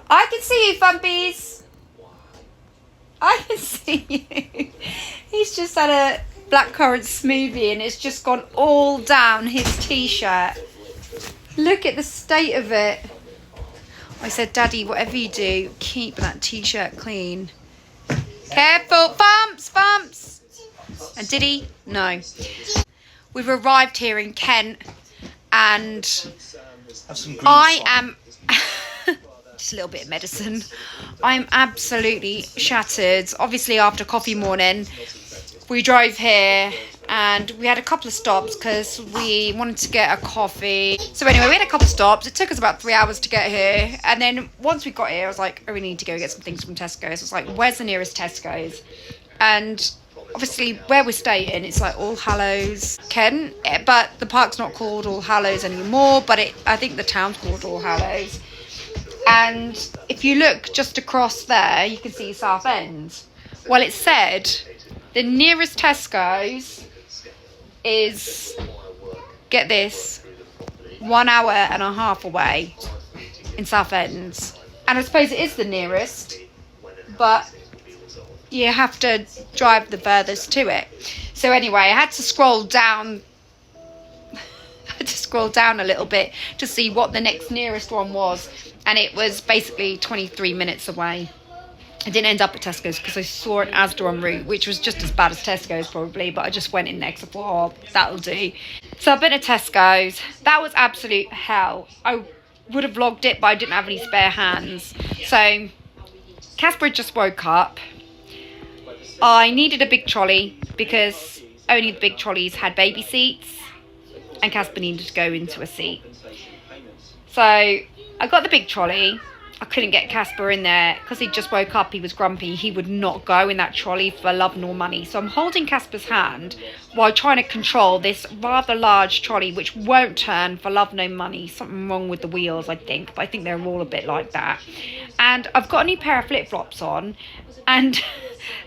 I can see you, Fumpies. I can see you. He's just had a blackcurrant smoothie and it's just gone all down his t-shirt. Look at the state of it. I said, Daddy, whatever you do, keep that t-shirt clean. Careful. Bumps. And did he? No. We've arrived here in Kent and I am... just a little bit of medicine. I'm absolutely shattered. Obviously, after coffee morning, we drove here and we had a couple of stops because we wanted to get a coffee. So anyway, we had a couple of stops. It took us about 3 hours to get here. And then once we got here, I was like, oh, we need to go get some things from Tesco's. I was like, where's the nearest Tesco's? And obviously, where we're staying, it's like All Hallows, Kent. But the park's not called All Hallows anymore. But I think the town's called All Hallows. And if you look just across there, you can see Southend. Well, it said the nearest Tesco's is, get this, 1 hour and a half away in Southend. And I suppose it is the nearest, but you have to drive the furthest to it. So anyway, I had to scroll down. A little bit to see what the next nearest one was, and it was basically 23 minutes away. I didn't end up at Tesco's because I saw an Asda en route, which was just as bad as Tesco's probably, but I just went in there because I thought, oh, that'll do. So I've been to Tesco's. That was absolute hell. I would have vlogged it, but I didn't have any spare hands. So Casper just woke up. I needed a big trolley because only the big trolleys had baby seats. And Casper needed to go into a seat. So I got the big trolley. I couldn't get Casper in there because he just woke up. He was grumpy. He would not go in that trolley for love nor money. So I'm holding Casper's hand while trying to control this rather large trolley, which won't turn for love nor money. Something wrong with the wheels, I think. But I think they're all a bit like that. And I've got a new pair of flip-flops on. And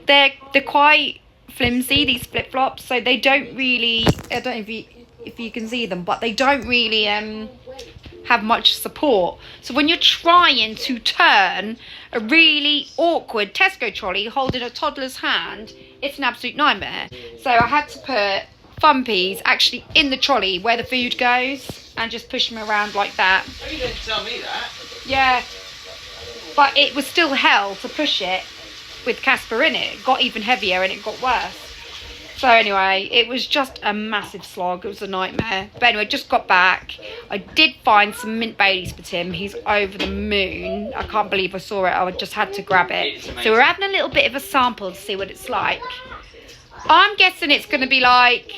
they're quite flimsy, these flip-flops. So they don't really... I don't know if you can see them, but they don't really have much support. So when you're trying to turn a really awkward Tesco trolley holding a toddler's hand, it's an absolute nightmare. So I had to put Fumpies actually in the trolley where the food goes and just push him around like that. Oh, you didn't tell me that. Yeah, but it was still hell to push it with Casper in it. It got even heavier and it got worse. So anyway, it was just a massive slog. It was a nightmare. But anyway, just got back. I did find some mint Baileys for Tim. He's over the moon. I can't believe I saw it. I just had to grab it. So we're having a little bit of a sample to see what it's like. I'm guessing it's going to be like...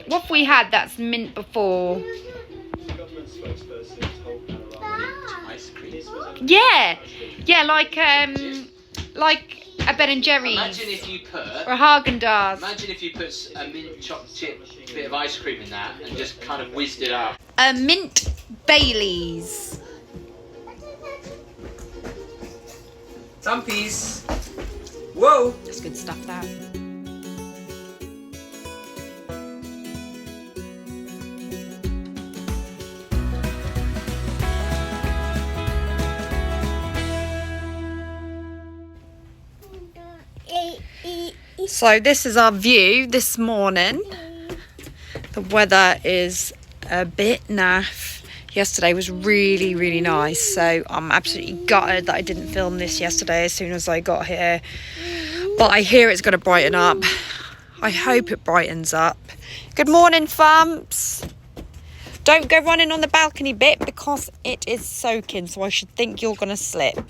What have we had that's mint before? Ice cream. Yeah. Yeah, like a Ben and Jerry's. Imagine if you put... Or a Argan. Imagine if you put a mint chocolate chip bit of ice cream in that and just kind of whizzed it up. A mint Baileys. Fumpies. Whoa. That's good stuff, that. So this is our view this morning. The weather is a bit naff. Yesterday was really, really nice. So I'm absolutely gutted that I didn't film this yesterday as soon as I got here. But I hear it's going to brighten up. I hope it brightens up. Good morning, Fumps. Don't go running on the balcony bit because it is soaking. So I should think you're going to slip.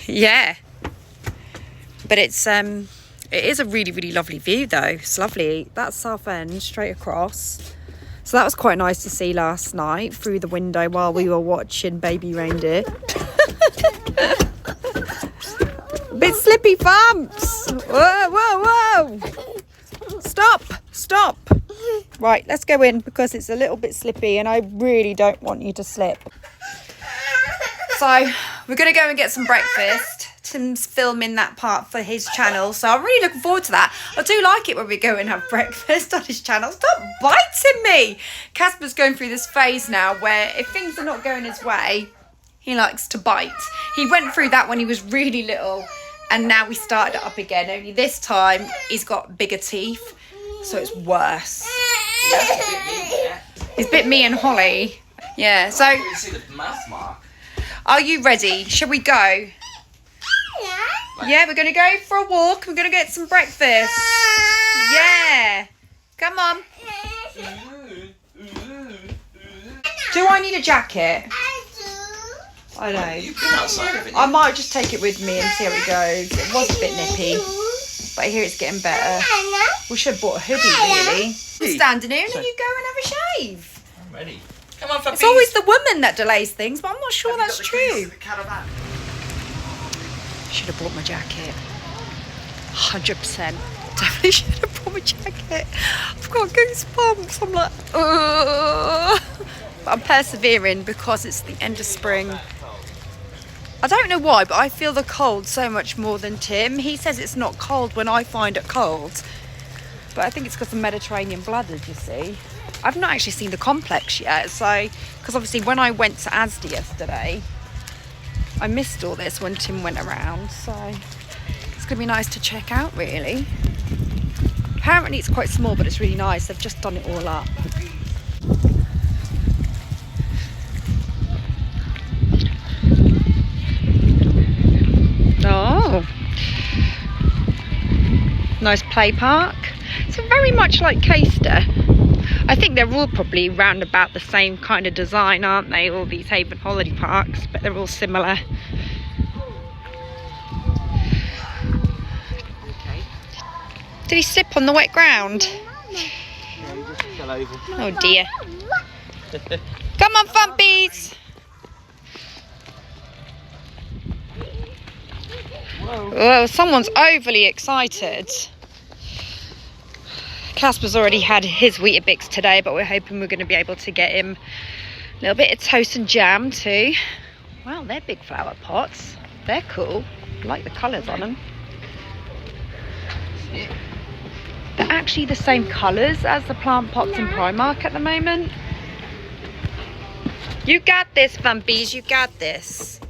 Yeah, but it is a really, really lovely view though. It's lovely. That's Southend straight across. So that was quite nice to see last night through the window while we were watching Baby Reindeer. Bit slippy, Fumps. Whoa, whoa, whoa. Stop. Right, let's go in because it's a little bit slippy and I really don't want you to slip. So we're going to go and get some breakfast. Tim's filming that part for his channel, so I'm really looking forward to that. I do like it when we go and have breakfast on his channel. Stop biting me! Casper's going through this phase now where if things are not going his way, he likes to bite. He went through that when he was really little, and now we started it up again. Only this time he's got bigger teeth, so it's worse. He's bit me and Holly. Yeah, so You see the mouth mark. are you ready? Shall we go? Yeah, we're going to go for a walk. We're going to get some breakfast. Yeah. Come on. Do I need a jacket? I know. You've been outside, haven't you? I might just take it with me and see how it goes. It was a bit nippy, but I hear it's getting better. We should have bought a hoodie, really. I'm standing here and then you go and have a shave. I'm ready. Come on, Fabby. It's always the woman that delays things, but I'm not sure that's true. Should have bought my jacket. 100%. Definitely should have bought my jacket. I've got goosebumps. I'm like, ugh. But I'm persevering because it's the end of spring. I don't know why, but I feel the cold so much more than Tim. He says it's not cold when I find it cold. But I think it's because of Mediterranean blooded, you see. I've not actually seen the complex yet, so because obviously when I went to Asda yesterday, I missed all this when Tim went around, so it's going to be nice to check out, really. Apparently it's quite small, but it's really nice. They've just done it all up. Oh, nice play park. It's very much like Caister. I think they're all probably round about the same kind of design, aren't they? All these Haven holiday parks, but they're all similar. Okay. Did he slip on the wet ground? Yeah, you just fell over. Oh dear. Come on, Fumpies. Whoa, someone's overly excited. Casper's already had his Weetabix today, but we're hoping we're going to be able to get him a little bit of toast and jam too. Wow, they're big flower pots. They're cool. I like the colours on them. They're actually the same colours as the plant pots in Primark at the moment. You got this, Fumpies. You got this.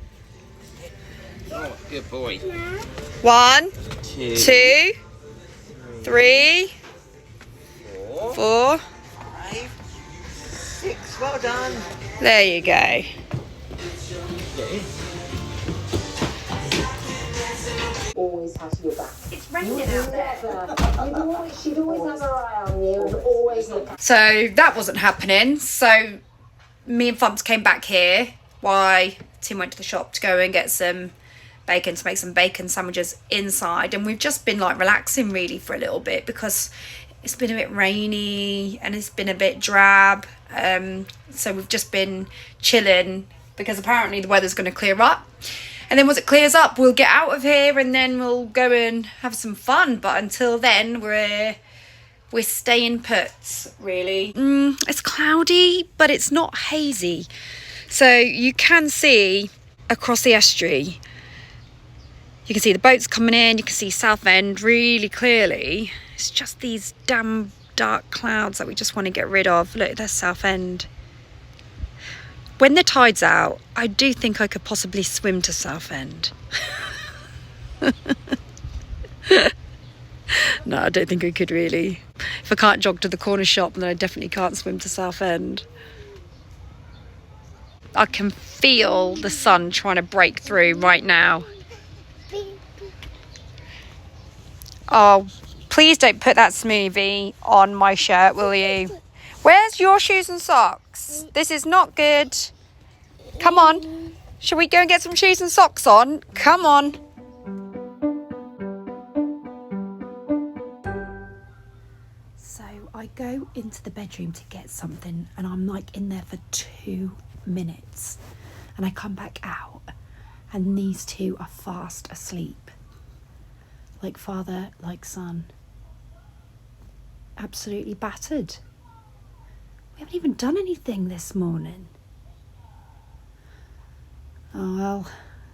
Oh, good boy. 1, 2, 3, 4, 5, 6. Well done. there you go. Always has your back. It's raining out there. She'd always have her eye on you and always look at So that wasn't happening. So me and Fumps came back here. Why Tim went to the shop to go and get some bacon to make some bacon sandwiches inside, and we've just been like relaxing really for a little bit because it's been a bit rainy and it's been a bit drab. So we've just been chilling because apparently the weather's going to clear up. And then once it clears up, we'll get out of here and then we'll go and have some fun. But until then, we're staying put, really. It's cloudy, but it's not hazy. So you can see across the estuary. You can see the boats coming in. You can see Southend really clearly. It's just these damn dark clouds that we just want to get rid of. Look, there's Southend. When the tide's out, I do think I could possibly swim to Southend. No, I don't think I could really. If I can't jog to the corner shop, then I definitely can't swim to Southend. I can feel the sun trying to break through right now. Oh, please don't put that smoothie on my shirt, will you? Where's your shoes and socks? This is not good. Come on. Shall we go and get some shoes and socks on? Come on. So I go into the bedroom to get something and I'm like in there for 2 minutes. And I come back out and these two are fast asleep. Like father, like son. Absolutely battered. We haven't even done anything this morning. Oh well,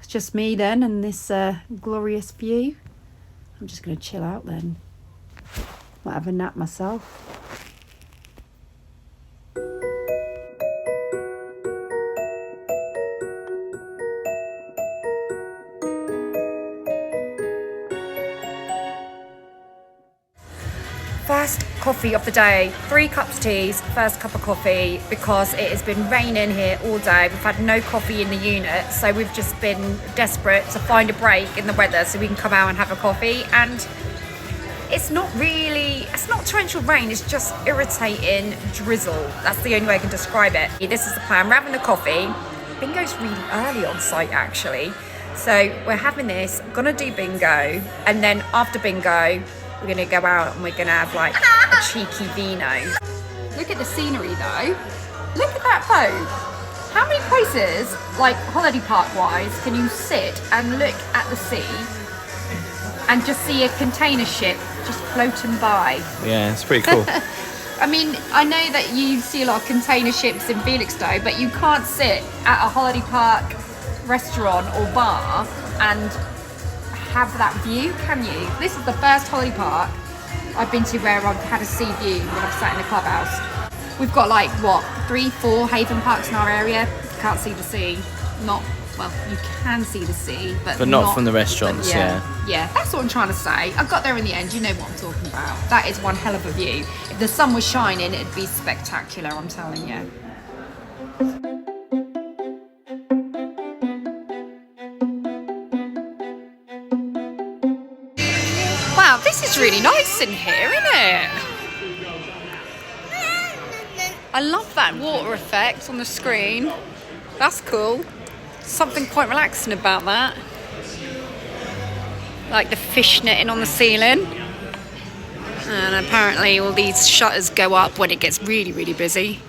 It's just me then and this glorious view. I'm just going to chill out then. Might have a nap myself. First coffee of the day, 3 cups of teas, first cup of coffee, because it has been raining here all day. We've had no coffee in the unit, so we've just been desperate to find a break in the weather so we can come out and have a coffee. And it's not torrential rain, it's just irritating drizzle. That's the only way I can describe it. This is the plan, we're having the coffee. Bingo's really early on site actually. So we're having this, gonna do bingo, and then after bingo, we're gonna go out and we're gonna have like a cheeky vino. Look at the scenery though. Look at that boat. How many places, like holiday park wise, can you sit and look at the sea and just see a container ship just floating by? Yeah, it's pretty cool. I mean, I know that you see a lot of container ships in Felixstowe, but you can't sit at a holiday park restaurant or bar and have that view, can you? This is the first holiday park I've been to where I've had a sea view when I've sat in the clubhouse. We've got like, what, 3-4 haven parks in our area. You can't see the sea. Not, well, you can see the sea, but not from the restaurants, Yeah, that's what I'm trying to say. I got there in the end, you know what I'm talking about. That is one hell of a view. If the sun was shining, it'd be spectacular, I'm telling you. Wow, this is really nice in here, isn't it? I love that water effect on the screen. That's cool. Something quite relaxing about that. Like the fish netting on the ceiling. And apparently all these shutters go up when it gets really, really busy.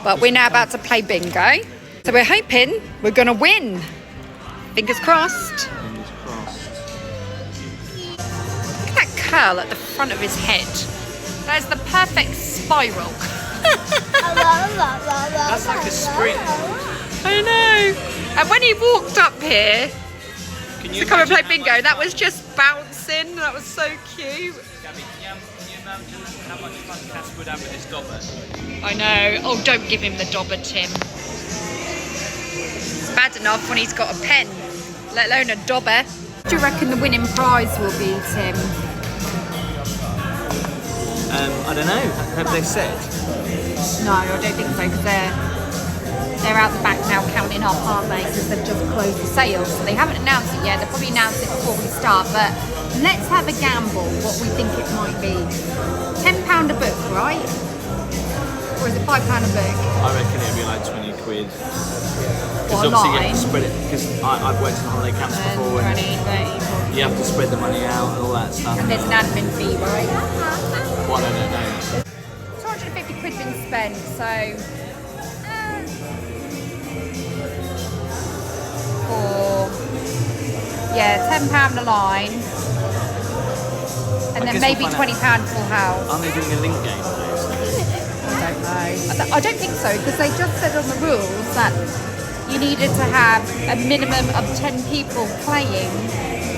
But we're now about to play bingo. So we're hoping we're gonna win. Fingers crossed. Look at that curl at the front of his head. That is the perfect spiral. That's like a sprint. I know. And when he walked up here to come and play bingo, that was just bouncing. That was so cute. Gabby, can you imagine how much fun Cass would have with this dobber? I know. Oh, don't give him the dobber, Tim. It's bad enough when he's got a pen, let alone a dobber. What do you reckon the winning prize will be, Tim? I don't know. Have they said? No, I don't think so, because they're out the back now counting up, aren't they? Because they've just closed the sales. So they haven't announced it yet. They'll probably announce it before we start. But let's have a gamble what we think it might be. £10 a book, right? Or is it £5 a book? I reckon it'd be like 20 quid. Because What, obviously you have line? to spread it. Because I've worked in holiday camps before, and 20, 30, 40. you have to spread the money out and all that stuff. And there's an admin fee, right? Well, I don't know. 250 quid been spent, so for £10 a line, and then maybe £20 full house. Aren't they doing a link game? I don't know. I don't think so, because they just said on the rules that you needed to have a minimum of 10 people playing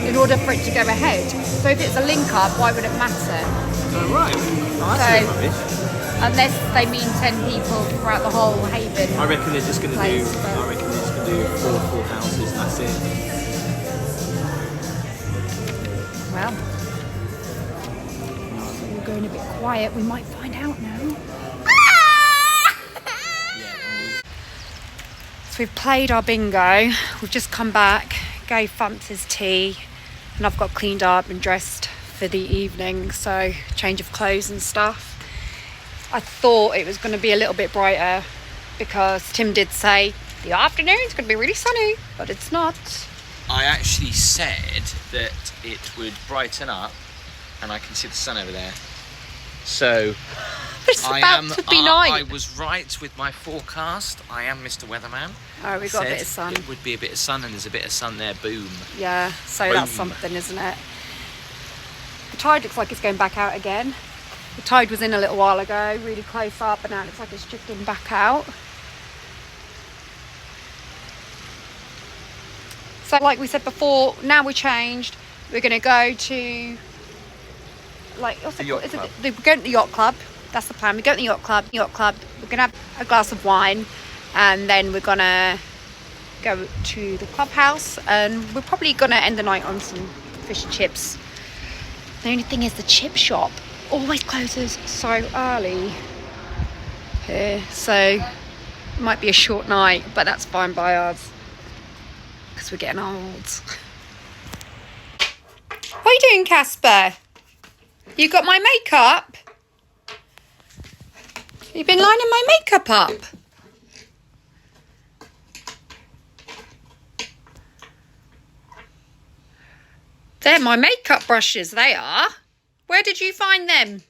in order for it to go ahead. So if it's a link up, why would it matter? Oh, right. Oh, that's So- rubbish. Unless they mean 10 people throughout the whole haven. I reckon they're just going to do. Place, but- I reckon they're just going to do 4 full houses. And that's it. Well, we're going a bit quiet. We might find out now. So we've played our bingo. We've just come back, gave Fumps his tea, and I've got cleaned up and dressed for the evening. So change of clothes and stuff. I thought it was going to be a little bit brighter because Tim did say the afternoon's going to be really sunny, but it's not. I actually said that it would brighten up, and I can see the sun over there. So It's about to be night. I was right with my forecast. I am Mr. Weatherman. Oh, we've got a bit of sun. It would be a bit of sun, and there's a bit of sun there. Boom. Yeah, so Boom. that's something, isn't it? The tide looks like it's going back out again. The tide was in a little while ago, really close up, and now it looks like it's drifting back out. So like we said before, now we're changed. We're going to go to, like, what's it called? We're going to the yacht club. That's the plan. We go to the yacht club. We're going to have a glass of wine, and then we're going to go to the clubhouse, and we're probably going to end the night on some fish and chips. The only thing is the chip shop always closes so early here, so it might be a short night, but that's fine by us because we're getting old. What are you doing, Casper? You got my makeup? You've been lining my makeup up. They're my makeup brushes, they are. Where did you find them?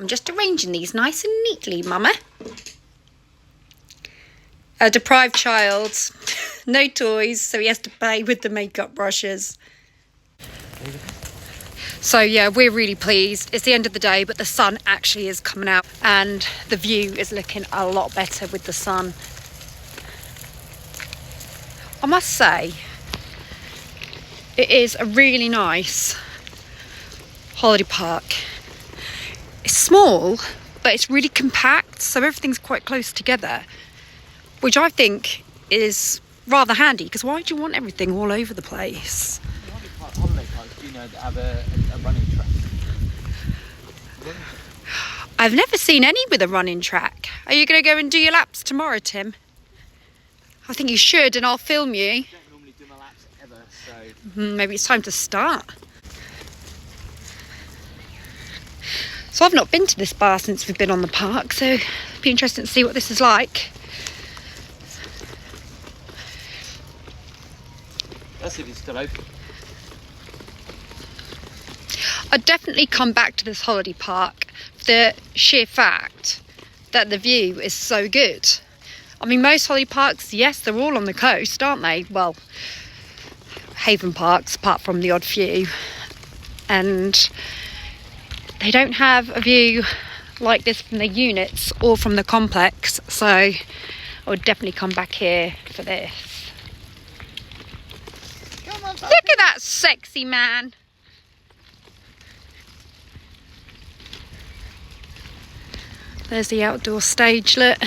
I'm just arranging these nice and neatly, Mama. A deprived child. No toys, so he has to play with the makeup brushes. So yeah, we're really pleased. It's the end of the day, but the sun actually is coming out and the view is looking a lot better with the sun. I must say, it is a really nice holiday park. It's small, but it's really compact, so everything's quite close together, which I think is rather handy, because why do you want everything all over the place? Holiday parks, do you know, that have a running track? I've never seen any with a running track. Are you going to go and do your laps tomorrow, Tim? I think you should, and I'll film you. I don't normally do my laps ever, so... Maybe it's time to start. So I've not been to this bar since we've been on the park, so it'd be interesting to see what this is like. That's if it's still open. I'd definitely come back to this holiday park for the sheer fact that the view is so good. I mean, most holiday parks, yes, they're all on the coast, aren't they? Well, haven parks, apart from the odd few. And they don't have a view like this from the units or from the complex. So I would definitely come back here for this. Come on, Look at that sexy man. There's the outdoor stage lit.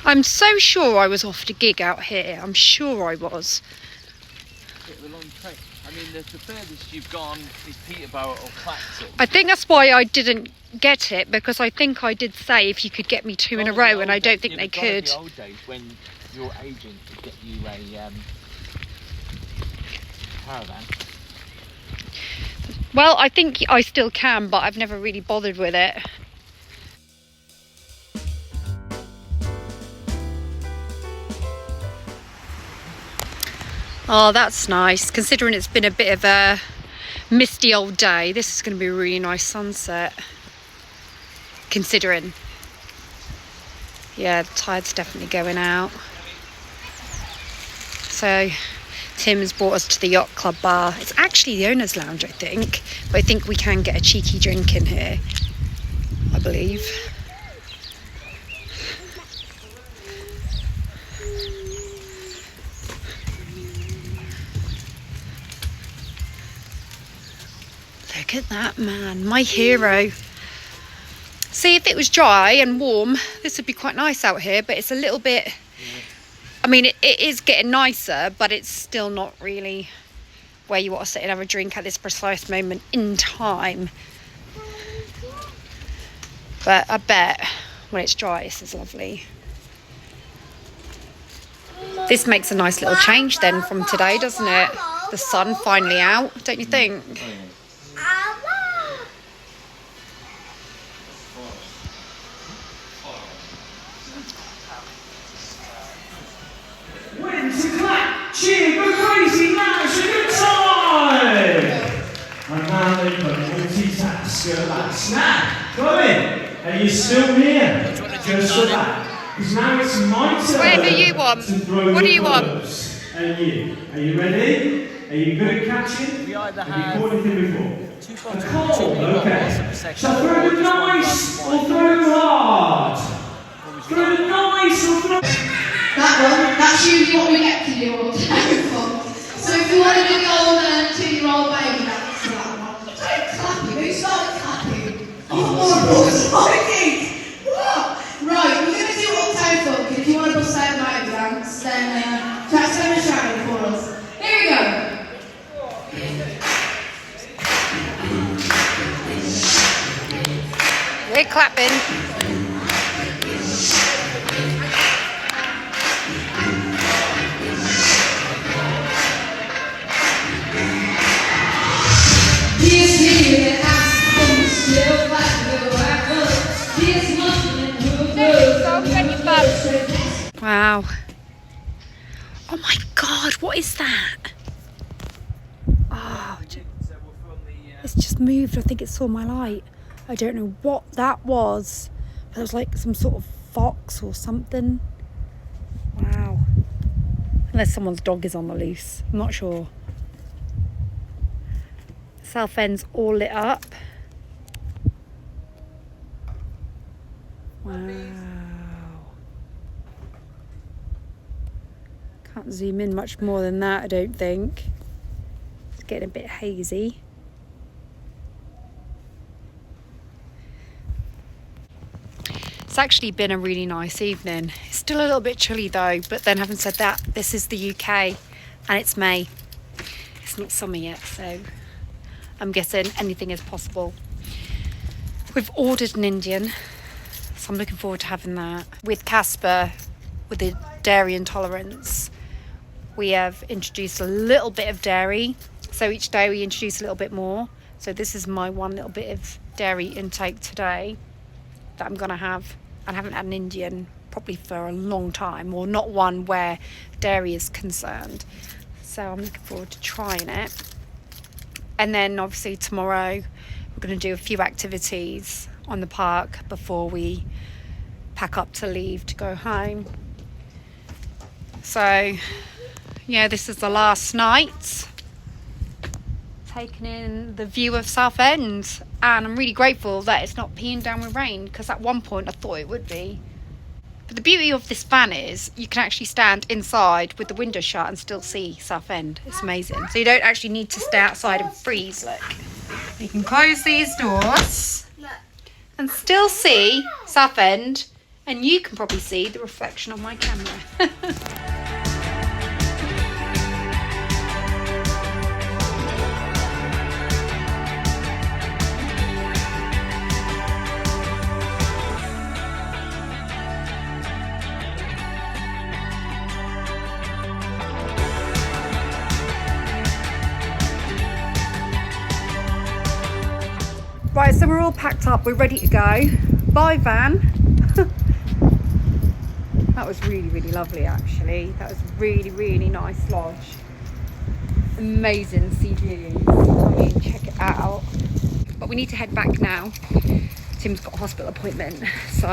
I'm so sure I was offered a gig out here. I'm sure I was. Bit of a long trek. I mean, the furthest you've gone is Peterborough or Clacton. I think that's why I didn't get it, because I think I did say if you could get me two in a row, and I don't think they could. The old days when your agent could get you a caravan. Well, I think I still can, but I've never really bothered with it. Oh, that's nice. Considering it's been a bit of a misty old day, this is going to be a really nice sunset. Considering. Yeah, the tide's definitely going out. So Tim's brought us to the yacht club bar. It's actually the owner's lounge, I think. But I think we can get a cheeky drink in here, I believe. Look at that man, my hero. See, if it was dry and warm, this would be quite nice out here, but it's a little bit... I mean, it is getting nicer, but it's still not really where you want to sit and have a drink at this precise moment in time. But I bet when it's dry, this is lovely. This makes a nice little change then from today, doesn't it? The sun finally out, don't you think? Cheer, go crazy, now it's a good time! And now they put multitasker lads. Now, come in. Are you still here? Just for that. Because now it's my turn. Whatever you want. To throw What do you want? And you. Are you ready? Are you good at catching? We either Have you caught anything before? two A bottles, call, two mini bottles okay. of section, So throw or them just one nice glass of or wine. throw them hard. What would you Throw That one, that's usually what we get to do all the time. So if you want to do the old 2-year-old baby dance to that one, don't clap it. Who started clapping? You horrible psychic! What? Right, we're going to do up-tempo funk. If you want to bust out a baby dance, then try to demonstrate it for us. Here we go. We're clapping. Wow. Oh my God, what is that? Oh, it's just moved. I think it saw my light. I don't know what that was. But it was like some sort of fox or something. Wow. Unless someone's dog is on the loose. I'm not sure. South end's all lit up. Wow. Can't zoom in much more than that, I don't think. It's getting a bit hazy. It's actually been a really nice evening. It's still a little bit chilly though, but then having said that, this is the UK and it's May. It's not summer yet, so I'm guessing anything is possible. We've ordered an Indian, so I'm looking forward to having that. With Casper, with the dairy intolerance, we have introduced a little bit of dairy. So each day we introduce a little bit more. So this is my one little bit of dairy intake today that I'm gonna have. I haven't had an Indian probably for a long time, or not one where dairy is concerned. So I'm looking forward to trying it. And then obviously tomorrow we're going to do a few activities on the park before we pack up to leave to go home. So yeah, this is the last night taking in the view of Southend, and I'm really grateful that it's not peeing down with rain, because at one point I thought it would be. But the beauty of this van is you can actually stand inside with the window shut and still see Southend. It's amazing. So you don't actually need to stay outside and freeze. Look, you can close these doors and still see Southend, and you can probably see the reflection of my camera. Right, so we're all packed up, we're ready to go. Bye, van. That was really, really lovely, actually. That was really, really nice lodge. Amazing sea views. I mean, check it out. But we need to head back now. Tim's got a hospital appointment, so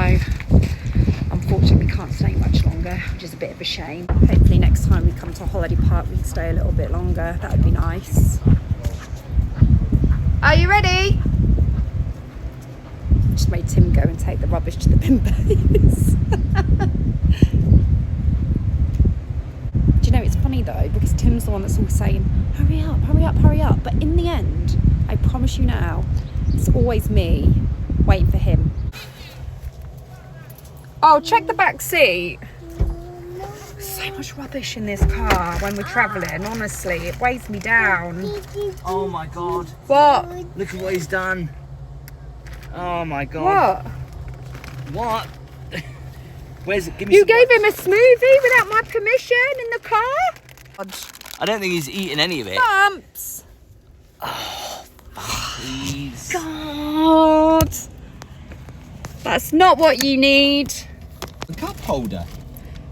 unfortunately we can't stay much longer, which is a bit of a shame. Hopefully next time we come to a holiday park we can stay a little bit longer. That would be nice. Are you ready? Just made Tim go and take the rubbish to the bin bays. Do you know, it's funny though, because Tim's the one that's always saying, hurry up, hurry up, hurry up. But in the end, I promise you now, it's always me waiting for him. Oh, check the back seat. So much rubbish in this car when we're travelling, honestly. It weighs me down. Oh my God. What? Look at what he's done. Oh my God. What? What? Where's it? Give me You some gave him a smoothie without my permission in the car? I don't think he's eaten any of it. Bumps. Please. God. That's not what you need. A cup holder.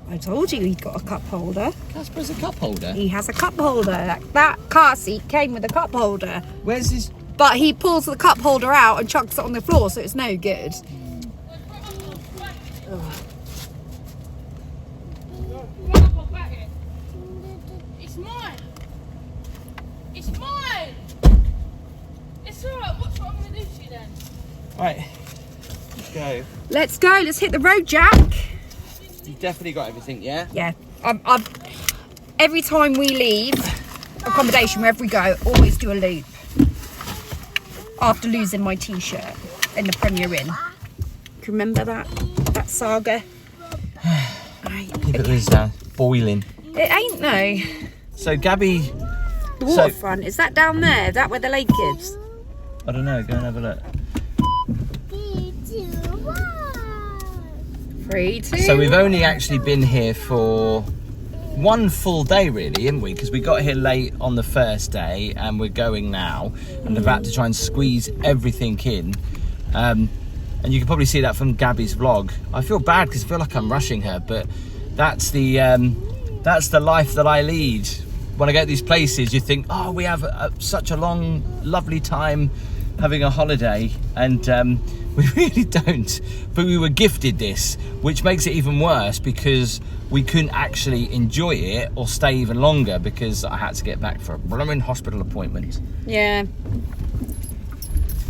I told you he'd got a cup holder. Casper's a cup holder. He has a cup holder. That car seat came with a cup holder. Where's his? But he pulls the cup holder out and chucks it on the floor, so it's no good. It's mine. It's mine. It's alright. What's what I'm gonna do to you then? Right. Let's go. Let's go. Let's hit the road, Jack. You definitely got everything, yeah? Yeah. Every time we leave accommodation, wherever we go, always do a loop. After losing my t-shirt in the Premier Inn. Do you remember that saga? Right, It was boiling. it ain't though. So Gabby, The waterfront, is that down there? Is that where the lake is? I don't know, go and have a look. 3, 2. So we've only actually been here for one full day really, haven't we? Because we got here late on the first day and we're going now and about to try and squeeze everything in. And you can probably see that from Gabby's vlog. I feel bad because I feel like I'm rushing her, but that's the life that I lead. When I get these places, you think, oh, we have such a long, lovely time having a holiday, and we really don't. But we were gifted this, which makes it even worse because we couldn't actually enjoy it or stay even longer because I had to get back for a blooming hospital appointment. Yeah.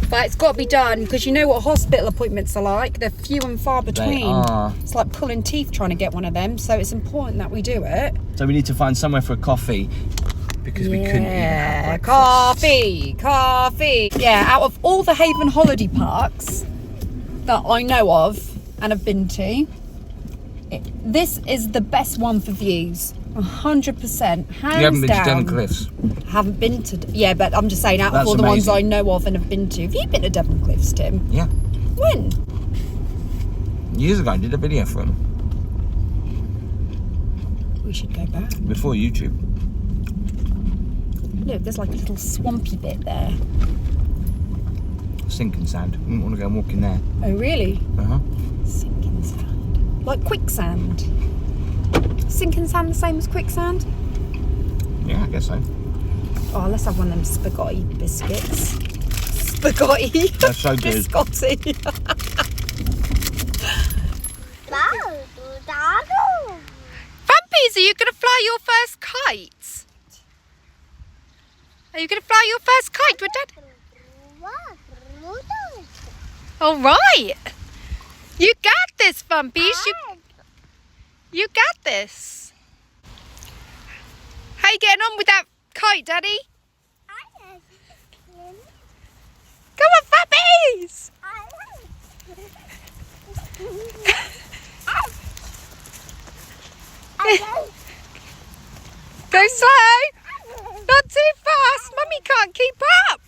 But it's got to be done because you know what hospital appointments are like. They're few and far between. They are. It's like pulling teeth trying to get one of them. So it's important that we do it. So we need to find somewhere for a coffee because we couldn't even have breakfast. Coffee. Yeah, out of all the Haven holiday parks that I know of and have been to, this is the best one for views. 100%. Hands You haven't been down. to Devon Cliffs? Haven't been to. Yeah, but I'm just saying, out That's of all the ones amazing. I know of and have been to. Have you been to Devon Cliffs, Tim? Yeah. When? Years ago I did a video for him. We should go back. Before YouTube. Look, there's like a little swampy bit there. Sinking sand. I wouldn't want to go and walk in there. Oh, really? Uh-huh. Sinking sand. Like quicksand. Sinking sand the same as quicksand? Yeah, I guess so. Oh, let's have one of them spaghetti biscuits. Spaghetti. They're so good. Biscotti. Vampires, are you going to fly your first kite? Are you going to fly your first kite with Dad? All right. You got this, Bumpies. You got this. How you getting on with that kite, Daddy? Come on, Bumpies. Go slow. Not too fast. Mummy can't keep up.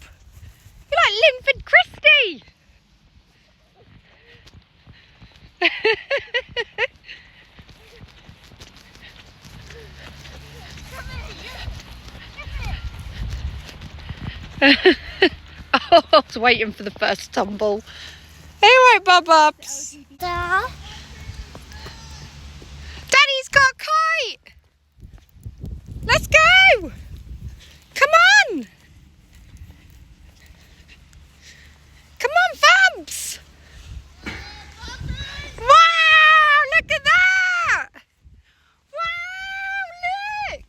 You're like Linford Christie. Oh, I was waiting for the first tumble. Anyway, Bub-Bubs. Daddy's got a kite. Let's go. Come on. Come on, Vamps. Wow, look at that. Wow, look.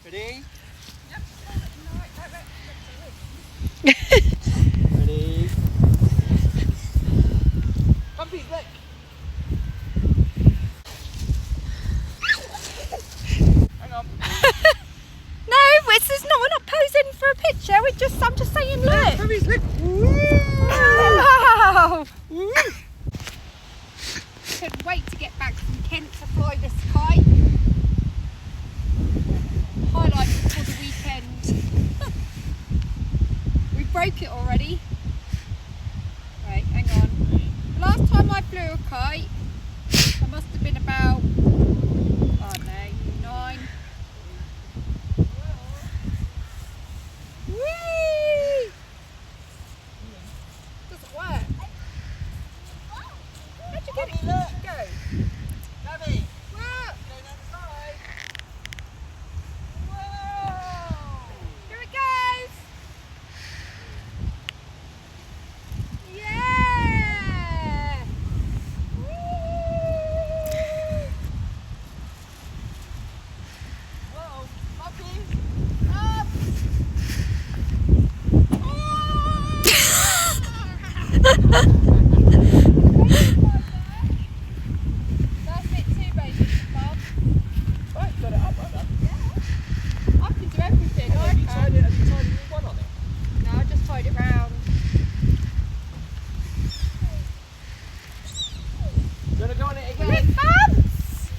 Ready? Ready? Bumpy, look. Hang on. No, this is not. We're not posing for a picture. I'm just saying, look. Bumpy's look. Wow. Couldn't wait to get back from Kent to fly this kite. Highlight for the weekend. We broke it already. Right, hang on. The last time I flew a kite, I must have been about, I don't know, 9. Whee! Doesn't work. How'd you get it? Where'd you go? Gabby. Whoa! Go down the side. Whoa! Here it goes! on it again. Look, Bumps!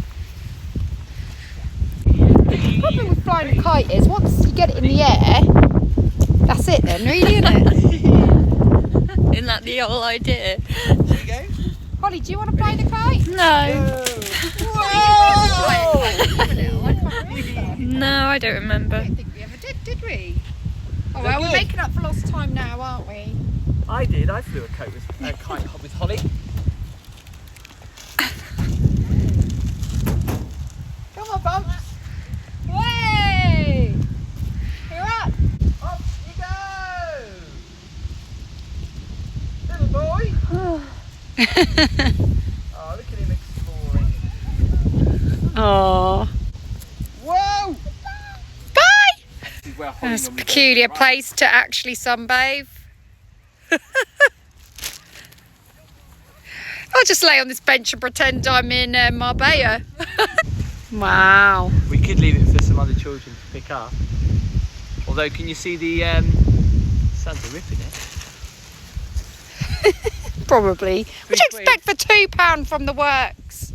The problem with flying a kite is once you get it in the air, that's it then, really, isn't it? Isn't that the whole idea? There you go. Holly, do you want to fly the kite? No. Whoa! No, I don't I remember. don't think we ever did we? Oh well, we're making up for lost time now, aren't we? I did. I flew a kite with Holly. Come on, Bumps. Way! You're up! Up you go. Little boy. Oh, look at him exploring. Oh. Whoa! Bye! This is where Holly That's a normally goes peculiar to run. place to actually sunbathe. I'll just lay on this bench and pretend I'm in Marbella. Wow. We could leave it for some other children to pick up. Although, can you see the sun's are ripping it? Probably. What do you expect for £2 from the works?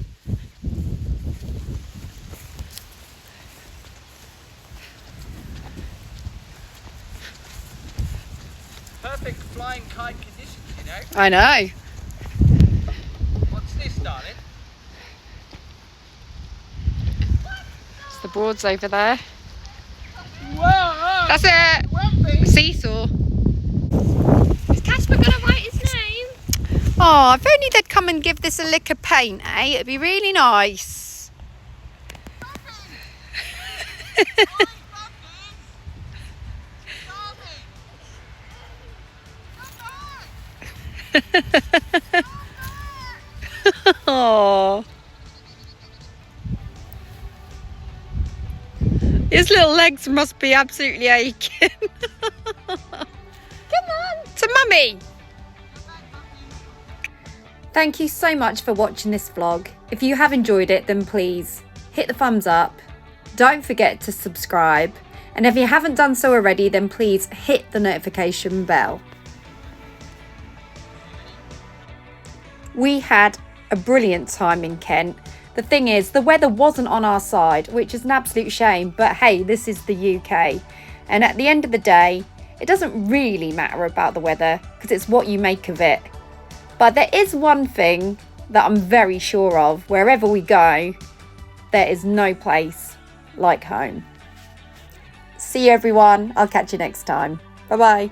Perfect flying kite conditions, you know. I know. What's this, darling? It's the boards over there. Whoa! That's it. Seesaw. Is Casper going to write his name? Oh, if only they'd come and give this a lick of paint, eh? It'd be really nice. Oh. His little legs must be absolutely aching. Come on, to mummy. Thank you so much for watching this vlog. If you have enjoyed it, then please hit the thumbs up. Don't forget to subscribe. And if you haven't done so already, then please hit the notification bell. We had a brilliant time in Kent. The thing is, the weather wasn't on our side, which is an absolute shame, but hey, this is the UK. And at the end of the day, it doesn't really matter about the weather because it's what you make of it. But there is one thing that I'm very sure of. Wherever we go, there is no place like home. See you everyone. I'll catch you next time. Bye bye.